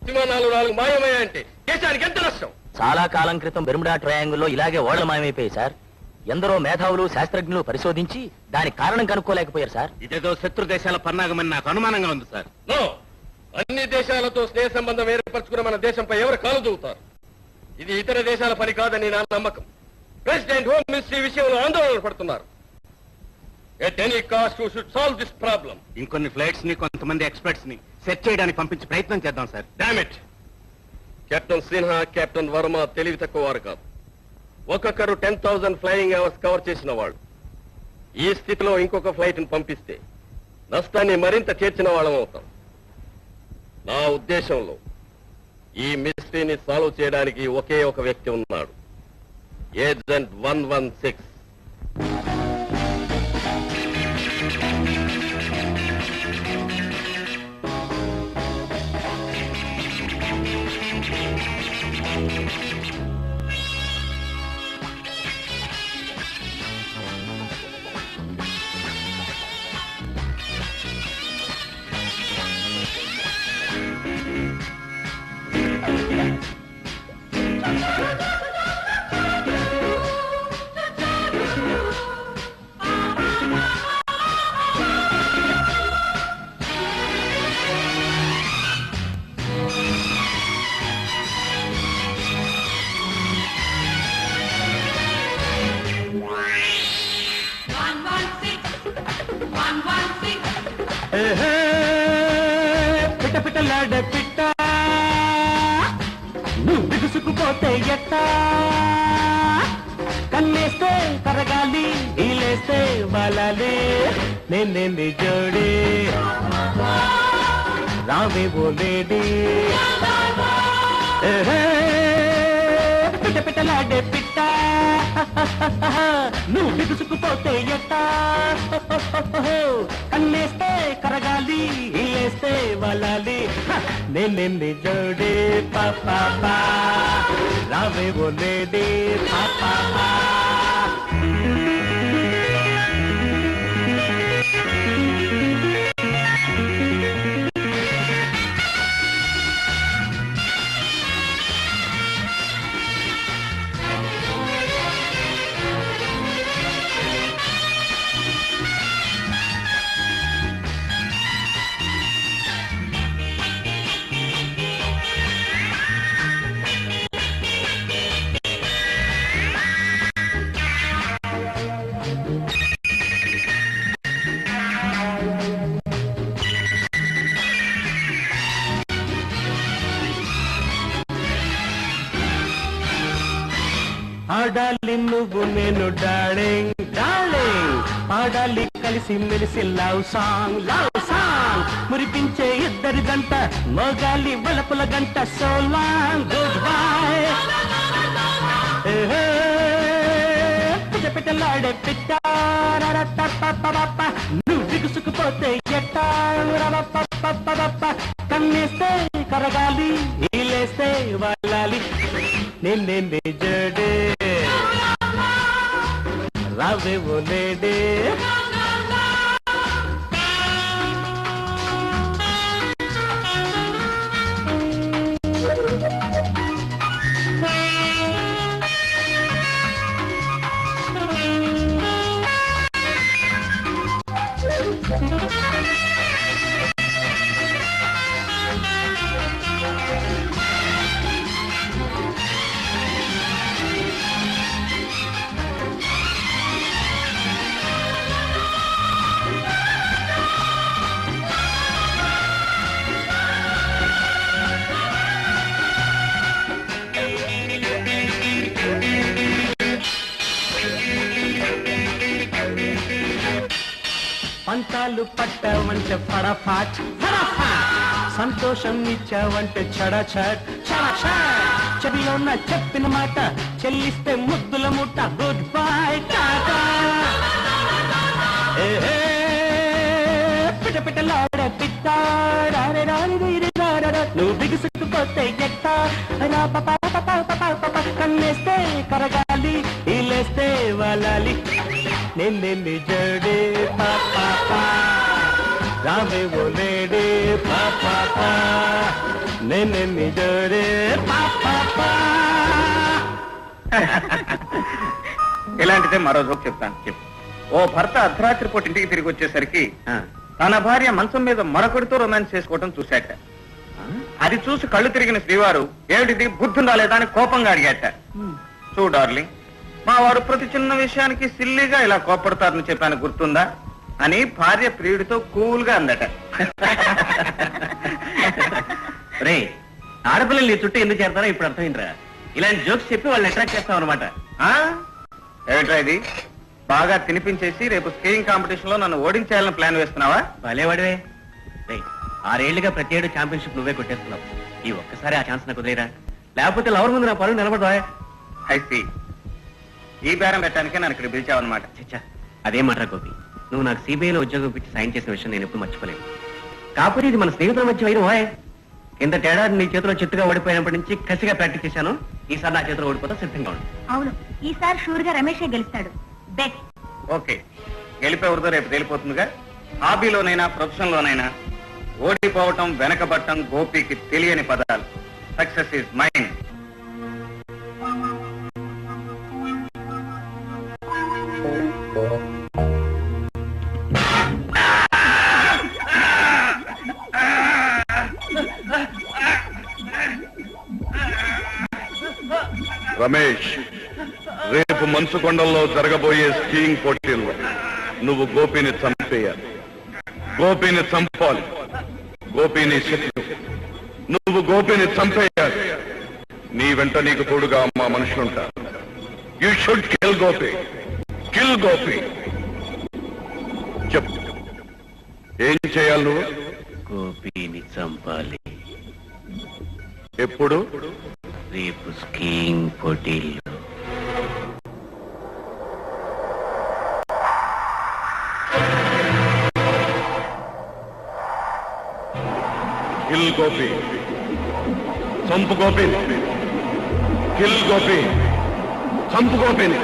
విమానాలు 4 మాయమయ్యాయంటే దేశానికి ఎంత నష్టం? చాలా కాలం క్రితం బెర్ముడా ట్రయాంగిల్లో ఇలాగే ఓడలు మాయమైపోయాయి సార్. ఎందరో మేధావులు శాస్త్రజ్ఞులు పరిశోధించి దానికి కారణం కనుక్కోలేకపోయారు సార్. ఇదేదో శత్రు దేశాల పన్నాగమని నాకు అనుమానంగా ఉంది సార్. నో, అన్ని దేశాలతో స్నేహ సంబంధం ఏర్పరచుకున్న మన దేశంపై ఎవరు కాలు దూవుతారు? ఇది ఇతర దేశాల పని కాదని నా నమ్మకం. ప్రెసిడెంట్, హోమ్ మినిస్ట్రీ విషయంలో ఆందోళన పడుతున్నారు. At any cost we should solve this problem. ఇంకొన్ని ఫ్లైట్స్ ని కొంతమంది ఎక్స్పర్ట్స్ ని సెట్ చేయడానికి పంపించి ప్రయత్నం చేద్దాం sir. Damn it! Captain Sinha, captain Varma తెలివి తక్కువ వారు కాదు. ఒక్కొక్కరు 10,000 ఫ్లయింగ్ అవర్స్ కవర్ చేసిన వాళ్ళు. ఈ స్థితిలో ఇంకొక ఫ్లైట్ ని పంపిస్తే నష్టాన్ని మరింత చేర్చిన వాళ్ళం అవుతాం. నా ఉద్దేశంలో ఈ మిస్టరీని సాల్వ్ చేయడానికి ఒకే ఒక వ్యక్తి ఉన్నాడు. ఏజెంట్ 116. పిట్ట పిట్టలాడ పిట్ట నువ్వు బిగుసుకుపోతే ఎట్ట, కన్నేస్తే కరగాలి, ఈలేస్తే బలాలి, నేనేంది జోడి రావే బోలేడి. పిట్ట పిట్టలాడే పిట్ట నువ్వు బిగుసుకుపోతే ఎట్ట, కన్నేస్తే కరగాలి, ఈలేస్తే బలాలి, నేనేంది జోడి పాపా రావే బోలేడి పాపా. ఆడాలి నువ్వు నేను డార్లింగ్ డార్లింగ్, పాడాలి కలిసి మెలిసి లవ్ సాంగ్ లవ్ సాంగ్, మురిపించే ఇద్దరి గంట మోగాలి వలపుల గంట. So long good bye. పిట్ట పిట్టలాడే పిట్ట నువ్వు బిగుసుకుపోతే ఎట్ట, కన్నేస్తే కరగాలి, ఈలేస్తే వాళ్ళాలి, నిన్నే జడే రావే ఓలేడే. పంతాలు పట్టవంటే ఫడఫాట్ ఫడఫాట్, సంతోషం ఇచ్చావంటే చడచట్ చడచట్, చెవిలో ఉన్న చెప్పిన మాట చెల్లిస్తే ముద్దుల ముట్ట. గుడ్ బై టాటా. పిట్ట పిట్టలాడే పిట్ట నువ్వు బిగుసుకుపోతే ఎట్ట, కన్నేస్తే కరగాలి, ఈలేస్తే వాళ్ళాలి, నిన్నే జడే పాపా రావే ఓలేడే పాపా. నేనేమి జోరే పాపా. ఇలాంటిదే మరో జోక్ చెప్తాను. చెప్పు. ఓ భర్త అర్ధరాత్రి పూట ఇంటికి తిరిగి వచ్చేసరికి తన భార్య మంచం మీద మరొకడితో రొమాన్స్ చేసుకోవటం చూశాట. అది చూసి కళ్ళు తిరిగిన శ్రీవారు ఏమిటిది బుద్ధుందా లేదా అని కోపంగా అడిగాట. చూ డార్లింగ్, మా వారు ప్రతి చిన్న విషయానికి సిల్లీగా ఇలా కోపడతారని చెప్పాను గుర్తుందా అని భార్య ప్రియుడితో కూల్ గా అందట. రే, ఆడపిల్లలు నీ చుట్టూ ఎందుకు చేస్తారో ఇప్పుడు అర్థమైందిరా. ఇలాంటి జోక్స్ చెప్పి వాళ్ళని అట్రాక్ట్ చేస్తాం అనమాట. ఏమిట్రా ఇది? బాగా తినిపించేసి రేపు స్కీయింగ్ కాంపిటీషన్ లో నన్ను ఓడించేయాలని ప్లాన్ వేస్తున్నావా? భలేవాడివే. రే, 6 ఏళ్లుగా ప్రతి ఏడు ఛాంపియన్షిప్ నువ్వే కొట్టేస్తున్నావు. ఈ ఒక్కసారి ఆ ఛాన్స్ నాకు వదిలేరా, లేకపోతే లవర్ ముందు నా పరువు నిలబడదా. ఐసి ఈ బేరం పెట్టడానికే నన్ను ఇక్కడ పిలిచావన్నమాట. చచ్చా, అదేమంటారా గోపి, నువ్వు నాకు సిబిఐలో ఉద్యోగం పెట్టి సైన్ చేసిన విషయం నేను ఎప్పుడు మర్చిపోలేను. కాకపోతే ఇది మన స్నేహితుల మధ్య వైరం. వాయ్, కింద తేడాది నీ చేతిలో చెట్టుగా ఓడిపోయినప్పటి నుంచి కసిగా ప్రాక్టీస్ చేశాను. ఈసారి నా చేతిలో ఓడిపోతా సిద్ధంగా ఉంది. అవును, ఈసారి షూర్ గా రమేషే గెలుస్తాడు. బెట్. ఓకే, గెలిపేవరితో రేపు తేలిపోతుందిగా. హాబీలోనైనా ప్రొఫెషన్ లోనైనా ఓడిపోవటం వెనకబట్టం గోపికి తెలియని పదాలు. Success is mind. రమేష్, రేపు మంచుకొండల్లో జరగబోయే స్కీయింగ్ పోటీల్లో నువ్వు గోపిని చంపేయాలి. గోపిని చంపాలి. గోపిని శత్రు. నువ్వు గోపిని చంపేయాలి. నీ వెంట నీకు తోడుగా మా మనుషులుంటారు. You should kill Gopi. Kill Gopi. చెప్పు, ఏం చేయాలి నువ్వు? గోపిని చంపాలి. ఎప్పుడు? రేపు స్కీయింగ్ పోటీల్లో. కిల్ గోపి. చంపు గోపిని. కిల్ గోపి. చంపు గోపిని.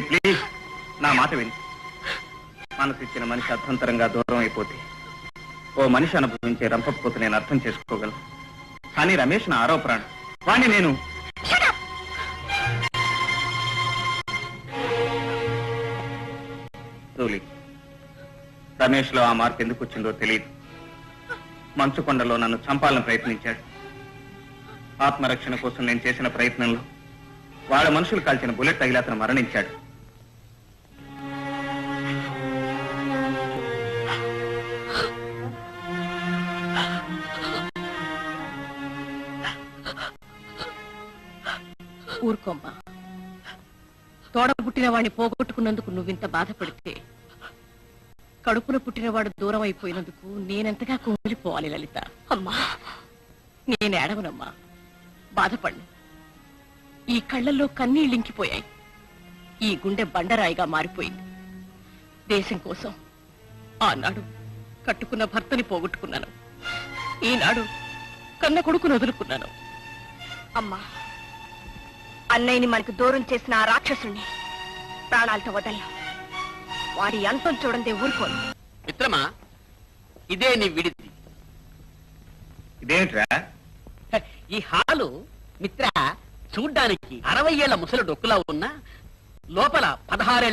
ప్లీజ్, నా మాట విని. మనసు ఇచ్చిన మనిషి అర్థంతరంగా దూరం అయిపోతే ఓ మనిషి అనుభవించే రంపపోతే నేను అర్థం చేసుకోగలను. కానీ రమేష్ నా ఆరో ప్రాణం. వాణ్ణి నేను రమేష్ లో ఆ మార్పు ఎందుకు వచ్చిందో తెలియదు. మంచుకొండలో నన్ను చంపాలని ప్రయత్నించాడు. ఆత్మరక్షణ కోసం నేను చేసిన ప్రయత్నంలో వాళ్ళ మనుషులు కాల్చిన బుల్లెట్ తగిలి అతను మరణించాడు. ఊరుకోమ్మా, తోడ పుట్టిన వాడిని పోగొట్టుకున్నందుకు నువ్వింత బాధపడితే కడుపున పుట్టినవాడు దూరం అయిపోయినందుకు నేనెంతగా కోల్పోవాలి లలిత. అమ్మా, నేను ఏడవనమ్మా, బాధపడ్ను. ఈ కళ్ళల్లో కన్నీళ్ళింకిపోయాయి. ఈ గుండె బండరాయిగా మారిపోయింది. దేశం కోసం ఆనాడు కట్టుకున్న భర్తని పోగొట్టుకున్నాను. ఈనాడు కన్న కొడుకును వదులుకున్నాను. అమ్మా, అన్నయ్యని మనకు దూరం చేసిన ఆ రాక్షసుణ్ణి ప్రాణాలతో వదలను. వాడి అంతం చూడందే ఊరుకోను. మిత్రమా, ఇదే నీ విడిది. ఇదేమిట్రా? ఈ హాలు మిత్ర చూడ్డానికి 60 ఏళ్ల ముసలి డొక్కులా ఉన్న లోపల 16